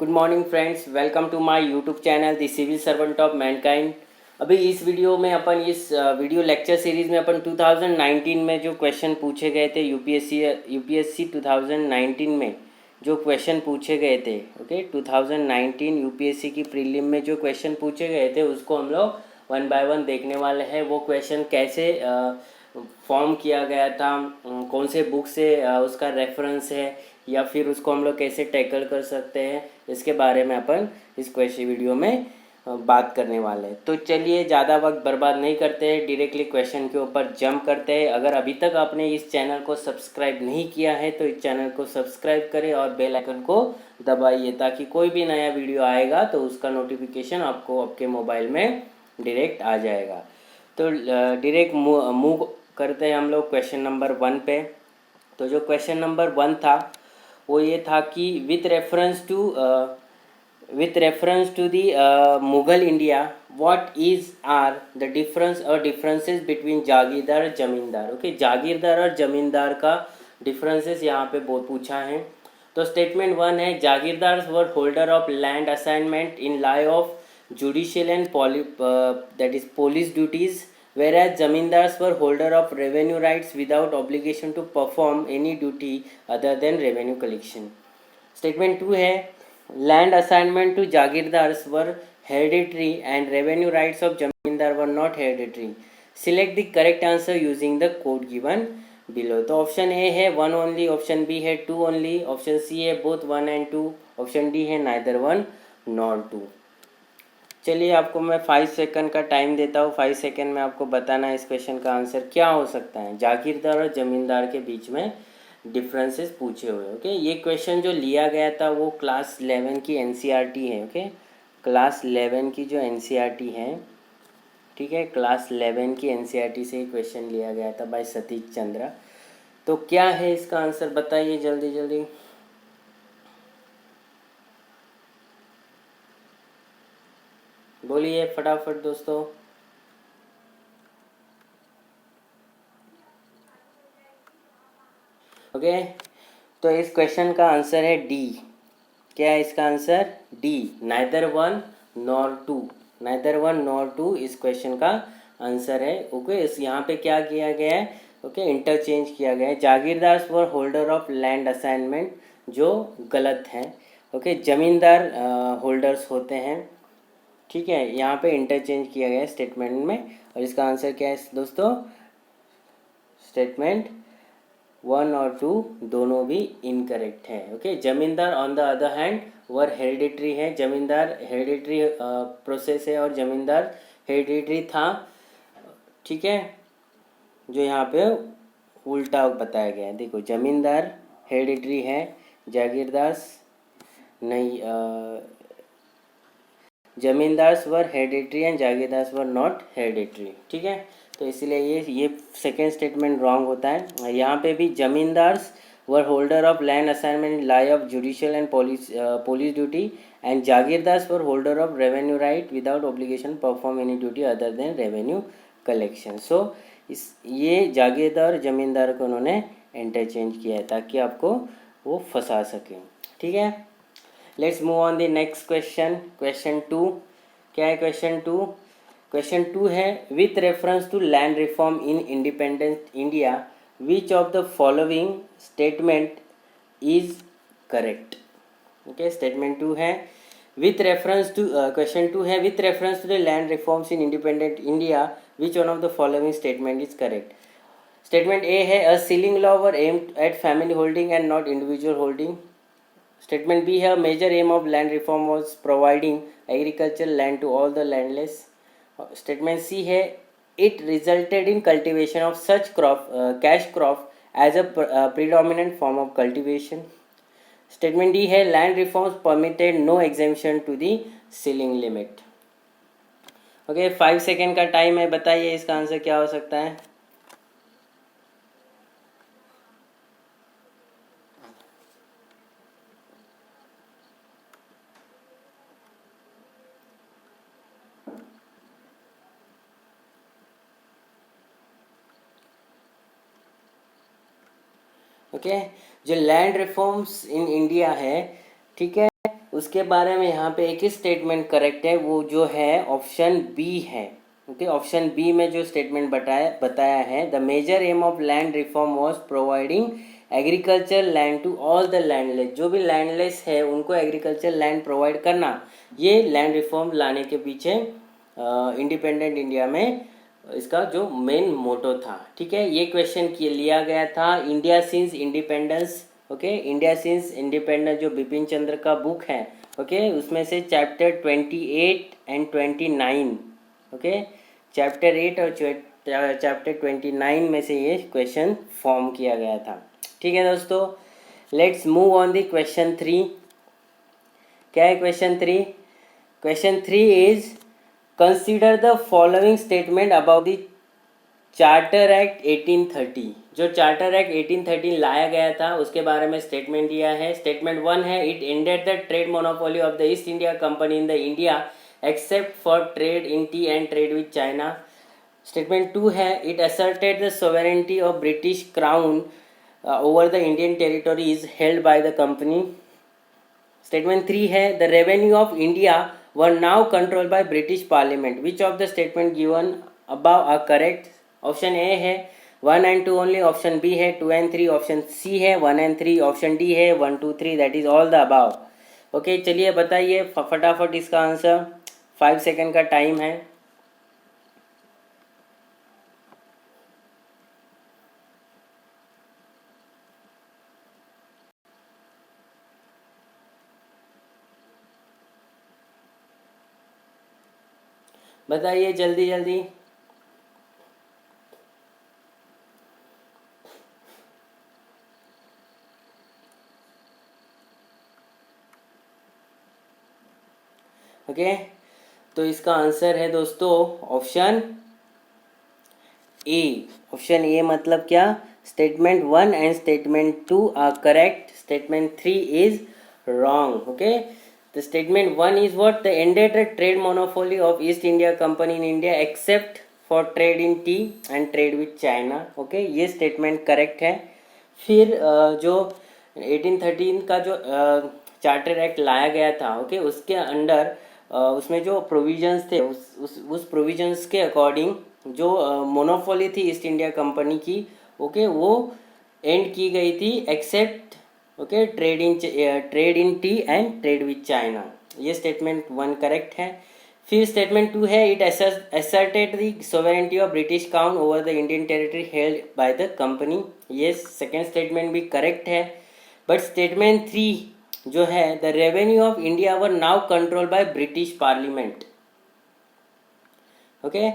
Good morning friends, welcome to my YouTube channel the civil servant of mankind. अभी इस video में अपन इस video lecture series में अपन 2019 में जो क्वेश्चन पूछे गए थे यूपीएससी 2019 में जो क्वेश्चन पूछे गए थे, ओके 2019 यूपीएससी की प्रीलिम में जो क्वेश्चन पूछे गए थे उसको हम लोग वन बाय वन देखने वाले हैं। वो क्वेश्चन कैसे फॉर्म किया गया था, कौन से बुक से उसका रेफरेंस है, या फिर उसको हम लोग कैसे टैकल कर सकते हैं, इसके बारे में अपन इस क्वेश्चन वीडियो में बात करने वाले हैं। तो चलिए ज़्यादा वक्त बर्बाद नहीं करते हैं, डायरेक्टली क्वेश्चन के ऊपर जंप करते हैं। अगर अभी तक आपने इस चैनल को सब्सक्राइब नहीं किया है तो इस चैनल को सब्सक्राइब करें और बेल आइकन को दबाइए, ताकि कोई भी नया वीडियो आएगा तो उसका नोटिफिकेशन आपको आपके मोबाइल में डायरेक्ट आ जाएगा। तो डायरेक्ट मूव करते हैं हम लोग क्वेश्चन नंबर 1 पे। तो जो क्वेश्चन नंबर 1 था वो ये था कि with reference to the Mughal India, what is are the difference और डिफरेंसेस बिटवीन जागीरदार और जमींदार। ओके, जागीरदार और जमींदार का डिफरेंसेस यहाँ पे बहुत पूछा है। तो स्टेटमेंट 1 है, jagirdar were holder of land assignment in lieu of judicial and that is police duties, whereas zamindars were holder of revenue rights without obligation to perform any duty other than revenue collection. Statement 2 है, land assignment to jagirdars were hereditary and revenue rights of zamindar were not hereditary. Select the correct answer using the code given below. तो option A है 1 only, option b है 2 only, option C है both 1 and 2, option D है neither 1 nor 2। चलिए आपको मैं 5 second का time देता हूँ। 5 सेकंड में आपको बताना है इस क्वेश्चन का आंसर क्या हो सकता है। जागीरदार और जमींदार के बीच में डिफरेंसेस पूछे हुए। ओके, ये क्वेश्चन जो लिया गया था वो क्लास 11 की एनसीईआरटी है। ओके, क्लास 11 की जो एनसीईआरटी है, ठीक है, क्लास 11 की एनसीईआरटी से ही क्वेश्चन लिया गया था बाय सतीश चंद्रा। तो क्या है इसका आंसर, बताइए जल्दी जल्दी। बोलिए फटाफट दोस्तों। ओके, तो इस क्वेश्चन का आंसर है डी। क्या है इसका answer? D, neither 1 nor 2। Neither 1 nor 2 इस क्वेश्चन का आंसर है। ओके, इस यहाँ पे क्या किया गया है? ओके, इंटरचेंज किया गया है। Jagirdar were holder of land assignment, जो गलत है। ओके, जमींदार होल्डर्स होते हैं। ठीक है, यहाँ पे इंटरचेंज किया गया है स्टेटमेंट में। और इसका आंसर क्या है दोस्तों? स्टेटमेंट 1 और 2 दोनों भी इनकरेक्ट है। ओके, जमींदार on the other hand were hereditary है। जमींदार हेरिडिटरी प्रोसेस है और जमींदार हेरिडिटरी था। ठीक है, जो यहाँ पे उल्टा बताया गया है। देखो, जमींदार हेरिडिटरी है, जागीरदार नहीं, zamindars were hereditary and jagirdars were not hereditary. ठीक है, तो इसलिए ये सेकेंड स्टेटमेंट रॉन्ग होता है। यहाँ पे भी zamindars were holder of land assignment lieu of judicial and police duty, and jagirdars were holder of revenue right without obligation perform any duty other than revenue collection. So ये जागीरदार जमींदार को उन्होंने इंटरचेंज किया है ताकि आपको वो फंसा सकें। ठीक है, let's move on the next question. Question 2 क्या है? क्वेश्चन 2 है, with reference to land reform in independent India which of the following statement is correct. Okay, statement 2 है विथ रेफरेंस टू क्वेश्चन 2 है, with reference to the land reforms in independent India which one of the following statement is correct. Statement A है, a ceiling law were aimed at family holding and not individual holding. Statement B है, major aim of land reform was providing agricultural land to all the landless. Statement C है, it resulted in cultivation of such crop, cash crop as a predominant form of cultivation. Statement D है, land reforms permitted no exemption to the ceiling limit. Okay, 5 second का time है, बताइए इसका answer क्या हो सकता है। ओके, जो लैंड रिफॉर्म्स इन इंडिया है, ठीक है, उसके बारे में यहाँ पे एक ही स्टेटमेंट करेक्ट है, वो जो है ऑप्शन बी है। ओके, ऑप्शन बी में जो स्टेटमेंट बताया है, the major aim of land reform was providing agriculture land to all the landless, जो भी लैंडलेस है उनको एग्रीकल्चर लैंड प्रोवाइड करना, ये लैंड रिफॉर्म लाने के पीछे इंडिपेंडेंट इंडिया में इसका जो मेन मोटो था। ठीक है, ये क्वेश्चन लिया गया था India since independence. Okay, India since independence जो बिपिन चंद्र का बुक है, ओके, उसमें से चैप्टर 28 एंड 29, ओके, चैप्टर 8 और चैप्टर 29 में से ये क्वेश्चन फॉर्म किया गया था। ठीक है दोस्तों, let's move on the question 3। क्या है question 3? Question 3 is consider the following statement about the charter act 1830। जो चार्टर एक्ट 1813 लाया गया था उसके बारे में स्टेटमेंट दिया है। स्टेटमेंट 1 है, it ended the trade monopoly of the East India Company in the India except for trade in tea and trade with China. Statement 2 है, it asserted the sovereignty of British crown over the Indian territories held by the company. Statement 3 है, the revenue of India were now controlled by British parliament. Which of the statement given above are correct? Option A है 1 and 2 only, option b है 2 and 3, option C है 1 and 3, option D है 1 2 3, that is all the above. Okay, चलिए बताइए फटाफट इसका answer. 5 second का time है। बताइए जल्दी जल्दी। ओके, तो इसका आंसर है दोस्तों ऑप्शन ए। ऑप्शन ए मतलब क्या? Statement 1 and statement 2 are correct, statement 3 is wrong. Okay, the statement 1 is what? The ended trade monopoly of East India Company in India except for trade in tea and trade with China. Okay, ये statement correct है। फिर जो 1813 का जो charter act लाया गया था, okay, उसके अंडर उसमें जो प्रोविजंस थे उस प्रोविजंस के अकॉर्डिंग जो मोनोपोली थी ईस्ट इंडिया कंपनी की, ओके, वो एंड की गई थी except, okay, trade in tea and trade with China. ये स्टेटमेंट 1 करेक्ट है। फिर स्टेटमेंट 2 है, it asserted the sovereignty of British crown over the Indian territory held by the company. ये सेकेंड स्टेटमेंट भी करेक्ट है। बट स्टेटमेंट 3 जो है, the revenue of India were now control by British parliament. Okay,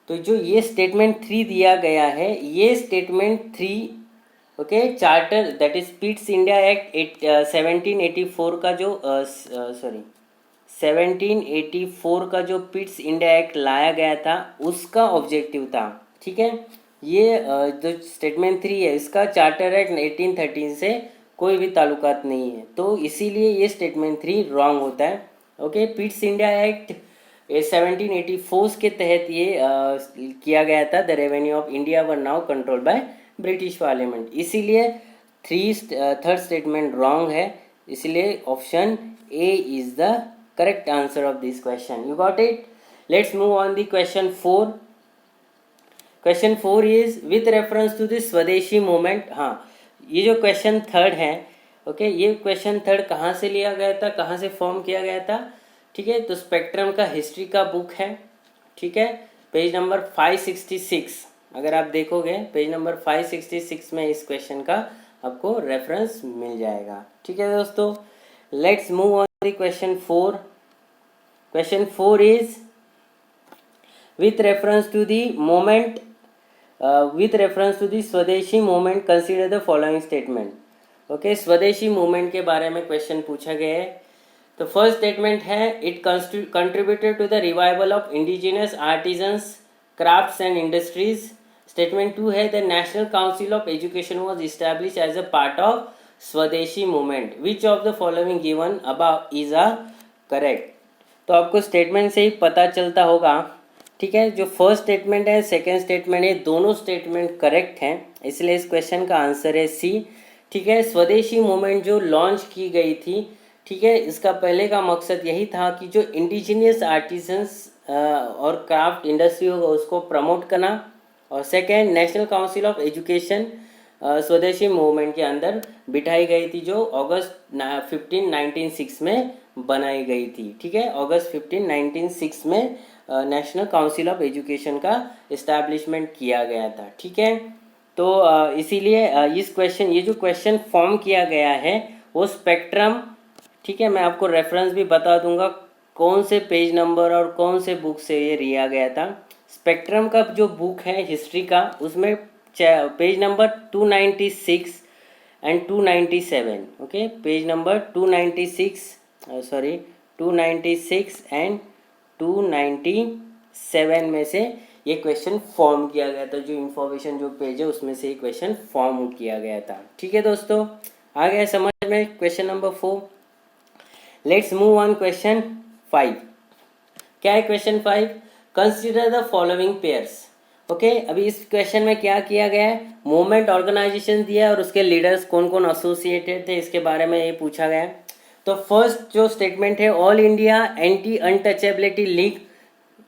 तो जो ये statement 3 दिया गया है, ये statement 3, okay, charter that is Pitt's India act 1784 का जो 1784 का जो पिट्स इंडिया एक्ट लाया गया था उसका ऑब्जेक्टिव था। ठीक है, ये जो स्टेटमेंट 3 है इसका चार्टर एक्ट 1813 से कोई भी ताल्लुकात नहीं है, तो इसीलिए ये स्टेटमेंट 3 रॉन्ग होता है। ओके, पिट्स इंडिया एक्ट 1784 के तहत ये किया गया था, the revenue of India were now control by British Parliament, इसीलिए थर्ड स्टेटमेंट रॉन्ग है। इसलिए option a is the correct answer of this question. You got it? Let's move on the question 4। Question 4 is with reference to the Swadeshi movement. हाँ, ये जो question 3 है, okay, ये question 3 कहाँ से लिया गया था, कहाँ से फॉर्म किया गया था? ठीक है, तो स्पेक्ट्रम का हिस्ट्री का बुक है। ठीक है, पेज नंबर 566 अगर आप देखोगे, पेज नंबर 566 में इस क्वेश्चन का आपको रेफरेंस मिल जाएगा। ठीक है दोस्तों, let's move on the question 4। Question 4 is with reference to the moment with reference to the Swadeshi movement consider the following statement. Okay, Swadeshi movement के बारे में क्वेश्चन पूछा गया है। तो फर्स्ट स्टेटमेंट है, it contributed to the revival of indigenous artisans crafts and industries. Statement 2 है, the National Council of Education was establish as a part of Swadeshi movement. Which of the following given above is a correct? तो आपको statement से ही पता चलता होगा। ठीक है, जो फर्स्ट स्टेटमेंट है, सेकेंड स्टेटमेंट है, दोनों स्टेटमेंट करेक्ट हैं, इसलिए इस क्वेश्चन का आंसर है सी। ठीक है, स्वदेशी मूवमेंट जो लॉन्च की गई थी ठीक है। इसका पहले का मकसद यही था कि जो इंडिजिनियस आर्टिजन्स और क्राफ्ट इंडस्ट्री होगा उसको प्रमोट करना। और second, national Council of education स्वदेशी मूवमेंट के अंदर बिठाई गई थी, जो अगस्त 15 1906 में बनाई गई थी। ठीक है, अगस्त 15 1906 में नेशनल काउंसिल ऑफ एजुकेशन का इस्टेब्लिशमेंट किया गया था। ठीक है, तो इसीलिए इस क्वेश्चन, ये जो क्वेश्चन फॉर्म किया गया है वो स्पेक्ट्रम, ठीक है, मैं आपको रेफरेंस भी बता दूंगा कौन से पेज नंबर और कौन से बुक से ये लिया गया था। स्पेक्ट्रम का जो बुक है हिस्ट्री का, उसमें page number 296 and 297, okay, page number 296, sorry 296 and 297 में से ये क्वेश्चन फॉर्म किया गया था। जो इन्फॉर्मेशन जो पेज है उसमें से ये क्वेश्चन फॉर्म किया गया था। ठीक है दोस्तों, आ गया समझ में question number 4। Let's move on question 5। क्या है question 5? Consider the following pairs. Okay, अभी इस क्वेश्चन में क्या किया गया है, मूवमेंट ऑर्गेनाइजेशन दिया और उसके लीडर्स कौन कौन एसोसिएटेड थे इसके बारे में ये पूछा गया। तो फर्स्ट जो स्टेटमेंट है, all India anti untouchability league,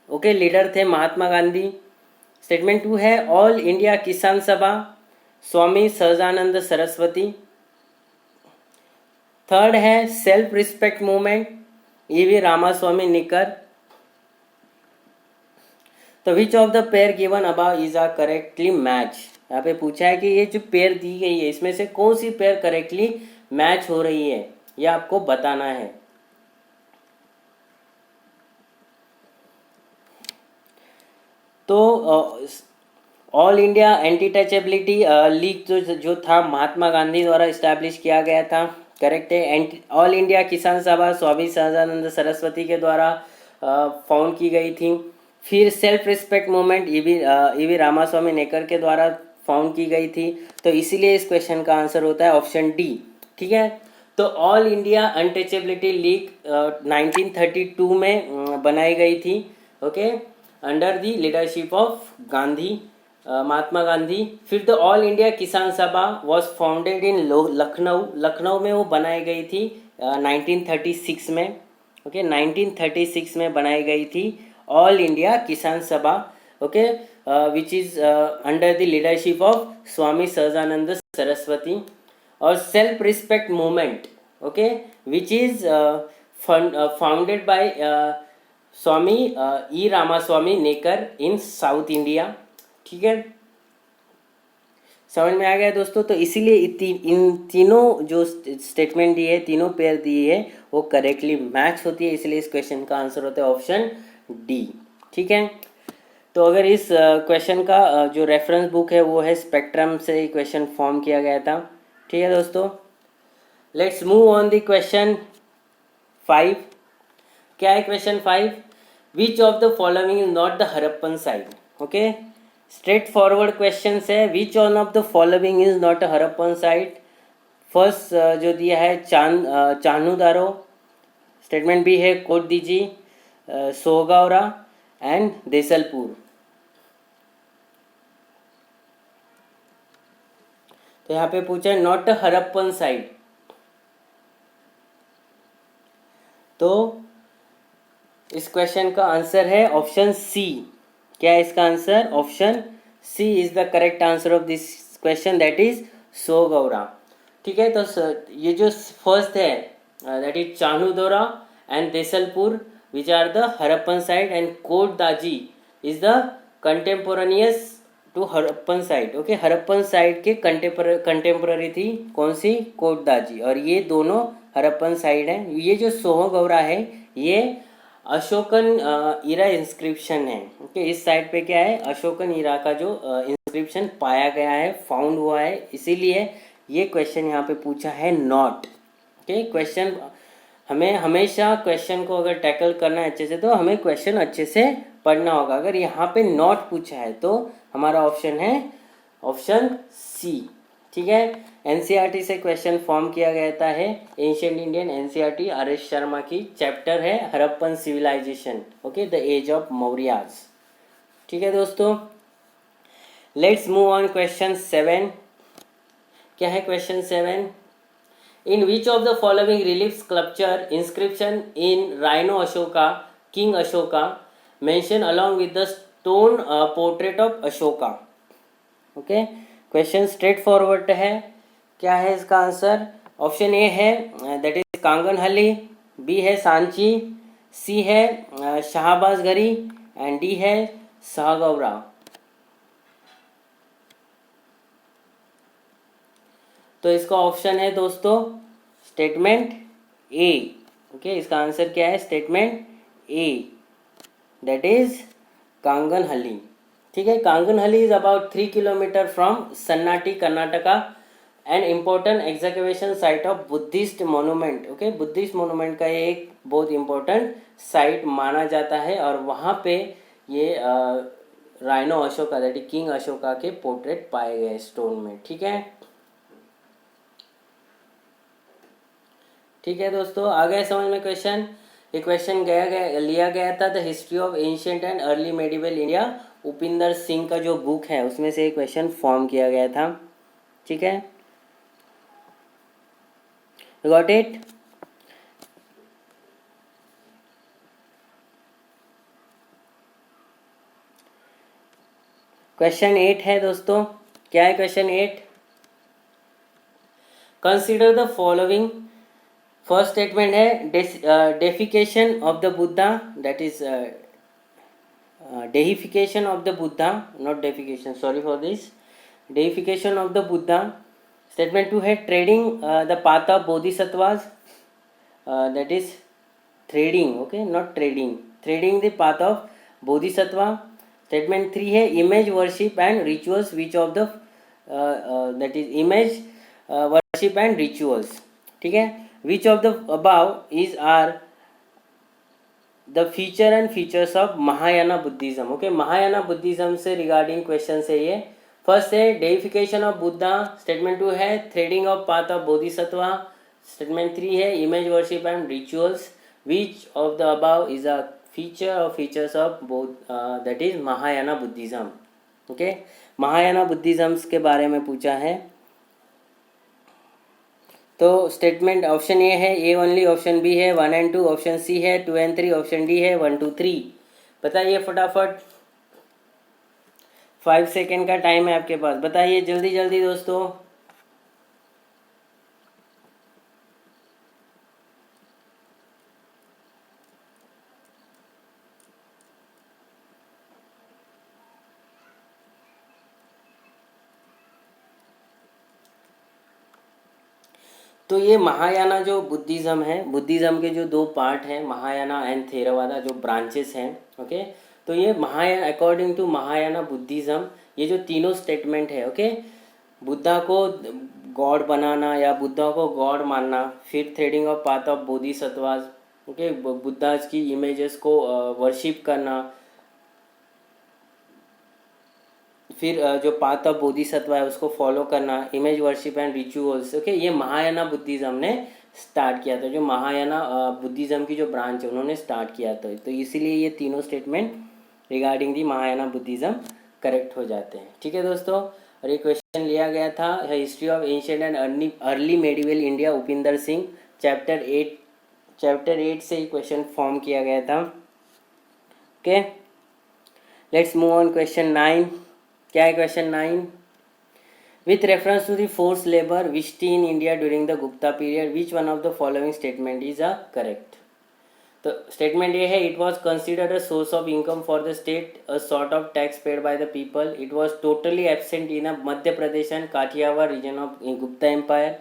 okay, leader थे महात्मा गांधी। स्टेटमेंट 2 है all India Kisan Sabha, Swami Sahajanand Saraswati. Third है self respect movement, EV Ramaswamy Naicker. तो which of the pair given above is are correctly match. यहाँ पे पूछा है कि ये जो पेयर दी गई है इसमें से कौन सी पेयर करेक्टली मैच हो रही है, ये आपको बताना है। तो all India anti touchability league जो था महात्मा गांधी द्वारा इस्टेब्लिश किया गया था, करेक्ट है। ऑल इंडिया किसान सभा स्वामी सहजानंद सरस्वती के द्वारा फाउंड की गई थी। फिर self respect movement EV Ramaswamy Naicker के द्वारा फाउंड की गई थी। तो इसीलिए इस क्वेश्चन का आंसर होता है ऑप्शन डी। ठीक है, तो ऑल इंडिया अनटचेबिलिटी लीग 1932 में बनाई गई थी, okay, under the leadership of Gandhi, Mahatma Gandhi. फिर द ऑल इंडिया किसान सभा वॉज फाउंडेड इन लखनऊ में वो बनाई गई थी 1936 में, ओके, 1936 में बनाई गई थी all India Kisan Sabha, okay, which is under the leadership of Swami Sahajanand Saraswati. और self respect movement, okay, which is founded by Swami E Ramaswamy Naicker in south India. ठीक है, समझ में आ गया दोस्तों। तो इसीलिए इन तीनों जो स्टेटमेंट दी है, तीनों पेयर दी है, वो करेक्टली मैच होती है, इसलिए इस क्वेश्चन का आंसर होता है ऑप्शन डी। ठीक है, तो अगर इस क्वेश्चन का जो रेफरेंस बुक है वो है स्पेक्ट्रम से क्वेश्चन फॉर्म किया गया था। ठीक है दोस्तों, let's move on the question 5। क्या है question 5? Which of the following is not the Harappan site. Okay, straightforward question है, which one of the following is not a Harappan site. First जो दिया है चान्हू दारो, स्टेटमेंट बी है कोटदीजी, सोगावरा एंड देसलपुर। तो यहाँ पे पूछा है नॉट अ हरप्पन साइट, तो इस क्वेश्चन का आंसर है ऑप्शन सी। क्या है इसका answer? Option C is the correct answer of this question, that is Sogaura. ठीक है, तो ये जो फर्स्ट है that is Chanhudaro and Desalpur which are the Harappan site, and Kot Diji is the contemporaneous to Harappan site. Okay, Harappan site के कंटेम्पोररी थी कौन सी? कोटदाजी। और ये दोनों हरप्पन साइट है। ये जो सोहगौरा है ये अशोकन इरा इंस्क्रिप्शन है। ओके, इस साइड पे क्या है? अशोकन इरा का जो इंस्क्रिप्शन पाया गया है, फाउंड हुआ है, इसीलिए ये क्वेश्चन यहाँ पे पूछा है नॉट। ओके, क्वेश्चन हमें हमेशा क्वेश्चन को अगर टैकल करना है अच्छे से तो हमें क्वेश्चन अच्छे से पढ़ना होगा। अगर यहाँ पे नॉट पूछा है तो हमारा ऑप्शन है ऑप्शन सी। ठीक है, एनसीईआरटी से क्वेश्चन फॉर्म किया गया है, ancient Indian NCERT R S. Sharma की, चैप्टर है Harappan civilisation, okay, the age of Mauryas. ठीक है दोस्तों, लेट्स मूव ऑन क्वेश्चन 7। क्या है question 7? In which of the following relief sculpture inscription in Rhino Ashoka, King Ashoka, mentioned along with the stone portrait of Ashoka? Okay, question straight forward है. क्या है इसका answer? Option A है that is कांगनहली, B है सांची, सी है शाहबाजगरी and D है सागौरा. तो इसका ऑप्शन है दोस्तों स्टेटमेंट ए. ओके, इसका आंसर क्या है? Statement A, that is Kanganahalli. ठीक है, Kanganahalli is about 3 kilometre from Sannati Karnataka and important execution site of Buddhist monument. Okay, Buddhist monument का ये एक बहुत इम्पोर्टेंट साइट माना जाता है और वहाँ पे ये rhino Ashoka that is king Ashoka के पोर्ट्रेट पाए गए स्टोन में. ठीक है, ठीक है दोस्तों, आ गए समझ में क्वेश्चन. ये क्वेश्चन लिया गया था the history of ancient and early medieval India, Upinder Singh का जो बुक है उसमें से क्वेश्चन फॉर्म किया गया था. ठीक है, गॉट इट. क्वेश्चन 8 है दोस्तों. क्या है question 8? Consider the following. First statement है deification of the Buddha, that is deification of the Buddha, not deification, sorry for this, deification of the Buddha. Statement 2 है trading the path of bodhisattvas, that is threading, okay, not trading, threading the path of bodhisattva. Statement 3 है image worship and rituals, which of the that is image worship and rituals. ठीक है, which of the above is are the feature and features of Mahayana Buddhism. Okay, Mahayana Buddhism से regarding question है ये. First है डेइफिकेशन of Buddha. Statement 2 है threading of path of Bodhisattva. Statement 3 है image worship and rituals. Which of the above is a feature और features of that is Mahayana Buddhism. Okay, Mahayana Buddhism के बारे में पूछा है. तो स्टेटमेंट ऑप्शन ए है ए ओनली, ऑप्शन बी है 1 and 2, ऑप्शन सी है 2 and 3, ऑप्शन डी है 1 2 3. बताइए फटाफट, 5 सेकेंड का टाइम है आपके पास. बताइए जल्दी जल्दी दोस्तों. तो ये महायाना जो बुद्धिज्म है, बुद्धिज्म के जो 2 पार्ट हैं, महायाना एंड थेरावादा, जो ब्रांचेस हैं. ओके, तो ये Mahayana according to Mahayana Buddhism ये जो तीनों स्टेटमेंट है, ओके, बुद्धा को गॉड बनाना या बुद्धा को गॉड मानना, फिर threading of path of Bodhisattvas, okay, Buddha की इमेजेस को वर्शिप करना, फिर जो पाथ ऑफ बोधिसत्व है उसको फॉलो करना, image worship and rituals. Okay, ये महायाना बुद्धिज्म ने स्टार्ट किया था. जो महायाना बुद्धिज्म की जो ब्रांच है उन्होंने स्टार्ट किया था. तो इसीलिए ये तीनों statement regarding the Mahayana Buddhism correct हो जाते हैं. ठीक है दोस्तों, और ये क्वेश्चन लिया गया था history of ancient and early medieval India, Upinder Singh, chapter 8 से ये क्वेश्चन फॉर्म किया गया था. Okay, let's move on question 9. क्या है question 9? With reference to the force labour vishti in India during the Gupta period, which one of the following statement is a correct. तो statement ये है it was considered a source of income for the state, a sort of tax paid by the people. It was totally absent in a Madhya Pradesh and Kathiawar region of Gupta empire.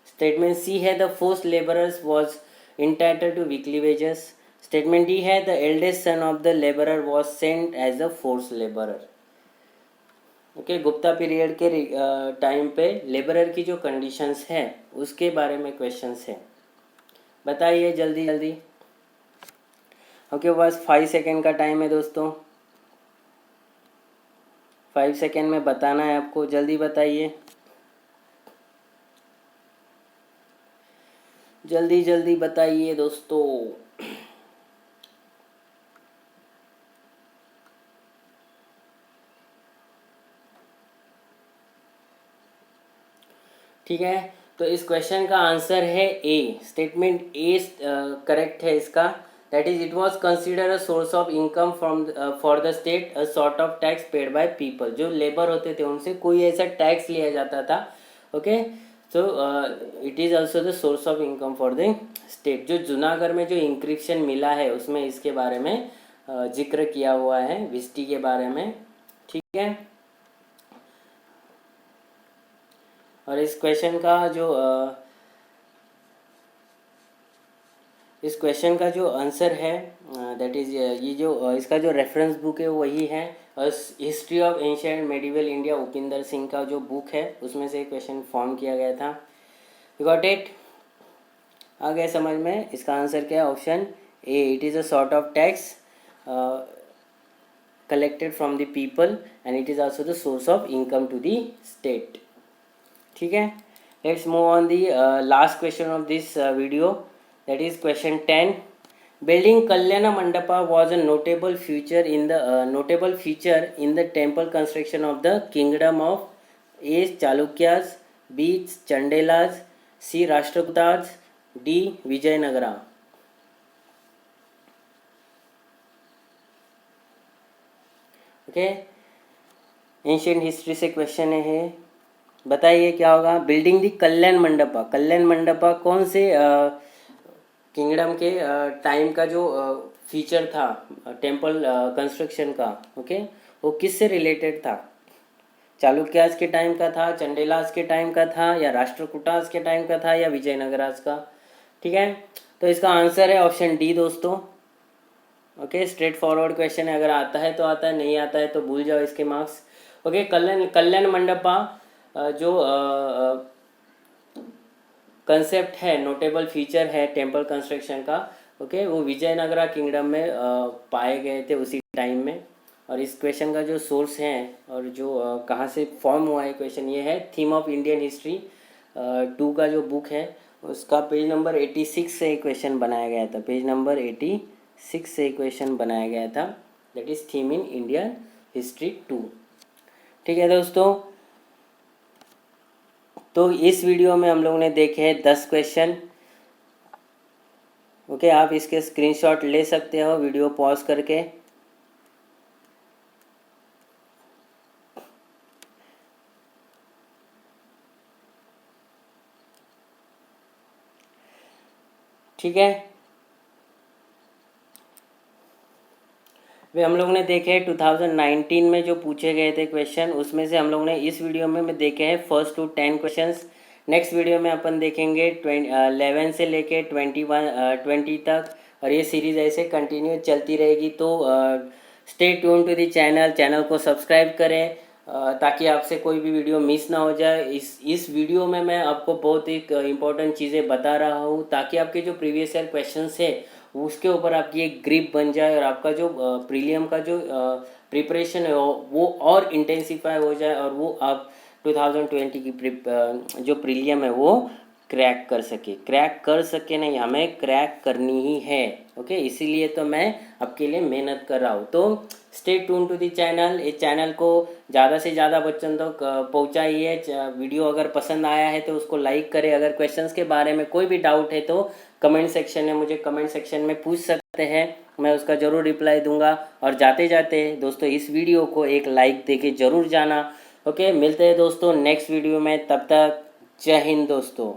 Statement C है the force labourers was entitled to weekly wages. Statement D है the eldest son of the labourer was sent as a force labourer. Okay, Gupta period के time पे labourer की जो conditions है उसके बारे में क्वेश्चंस है. बताइए जल्दी जल्दी. ओके, बस 5 सेकेंड का टाइम है दोस्तों. 5 सेकेंड में बताना है आपको, जल्दी बताइए, जल्दी जल्दी बताइए दोस्तों. ठीक है, तो इस क्वेश्चन का आंसर है ए, स्टेटमेंट ए करेक्ट है इसका। That is it was consider a source of income from for the state, a sort of tax paid by people. जो लेबर होते थे उनसे कोई ऐसा टैक्स लिया जाता था। Okay, so it is also the source of income for the state. जो जूनागढ़ में जो इंक्रिप्शन मिला है उसमें इसके बारे में जिक्र किया हुआ है, विस्टी के बारे में। ठीक है, और इस क्वेश्चन का जो इस क्वेश्चन का जो आंसर है दैट इज ये जो इसका जो रेफरेंस बुक है वही है history of ancient medieval India, Upinder Singh का जो बुक है उसमें से क्वेश्चन फॉर्म किया गया था। You got it? आ गया समझ में? इसका आंसर क्या है? Option a, it is a sort of tax collected from the people and it is also the source of income to the state. ठीक है, let's move on the last question of this video, that is question 10. Building Kalyana Mandapa was a notable feature in the temple construction of the kingdom of A. Chalukyas, B. Chandelas, C. Rashtrakutas, D. Vijayanagara. Okay, ancient history से question है, बताइए क्या होगा। Building दी कल्याण मंडपा, कल्याण मंडपा कौन से kingdom के time का जो फीचर था टेम्पल कंस्ट्रक्शन का, ओके, वो किससे रिलेटेड था? चालुक्यास के टाइम का था, चंडेलास के टाइम का था, या राष्ट्रकूटास के टाइम का था, या विजयनगरास का? ठीक है, तो इसका आंसर है ऑप्शन डी दोस्तों। ओके, स्ट्रेट फॉरवर्ड क्वेश्चन है, अगर आता है तो आता है, नहीं आता है तो भूल जाओ इसके मार्क्स। ओके, कल्याण मंडपा जो कंसेप्ट है, नोटेबल फीचर है टेम्पल कंस्ट्रक्शन का, ओके, वो विजयनगरा किंगडम में पाए गए थे उसी टाइम में। और इस क्वेश्चन का जो सोर्स है और जो कहाँ से फॉर्म हुआ है क्वेश्चन, ये है थीम ऑफ इंडियन हिस्ट्री 2 का जो बुक है उसका पेज नंबर 86 से क्वेश्चन बनाया गया था। पेज नंबर 86 से क्वेश्चन बनाया गया था, that is theme in Indian history 2। ठीक है दोस्तों, तो इस वीडियो में हम लोगों ने देखे हैं 10 क्वेश्चन। ओके, आप इसके स्क्रीनशॉट ले सकते हो वीडियो पॉज करके। ठीक है, वे हम लोगों ने देखे 2019 में जो पूछे गए थे क्वेश्चन, उसमें से हम लोगों ने इस वीडियो में देखे हैं first to 10 questions. Next video में अपन देखेंगे 11 से लेके 20 तक, और ये सीरीज़ ऐसे कंटिन्यू चलती रहेगी। तो stay tune to the channel को सब्सक्राइब करें ताकि आपसे कोई भी वीडियो मिस ना हो जाए। इस वीडियो में मैं आपको बहुत ही इंपॉर्टेंट चीज़ें बता रहा हूँ ताकि आपके जो प्रीवियस ईयर क्वेश्चंस है उसके ऊपर आपकी एक ग्रिप बन जाए और आपका जो प्रीलियम का जो प्रिपरेशन है वो और इंटेंसिफाई हो जाए और वो आप 2020 की जो प्रीलियम है वो क्रैक कर सके नहीं, हमें क्रैक करनी ही है। ओके, इसीलिए तो मैं आपके लिए मेहनत कर रहा हूँ। तो stay tune to the channel, इस चैनल को ज़्यादा से ज़्यादा बच्चों तक पहुँचाइए। वीडियो अगर पसंद आया है तो उसको लाइक करें। अगर क्वेश्चंस के बारे में कोई भी डाउट है तो कमेंट सेक्शन में मुझे कमेंट सेक्शन में पूछ सकते हैं, मैं उसका ज़रूर रिप्लाई दूंगा। और जाते जाते दोस्तों इस वीडियो को एक लाइक देके ज़रूर जाना। ओके, मिलते हैं दोस्तों नेक्स्ट वीडियो में, तब तक जय हिंद दोस्तों।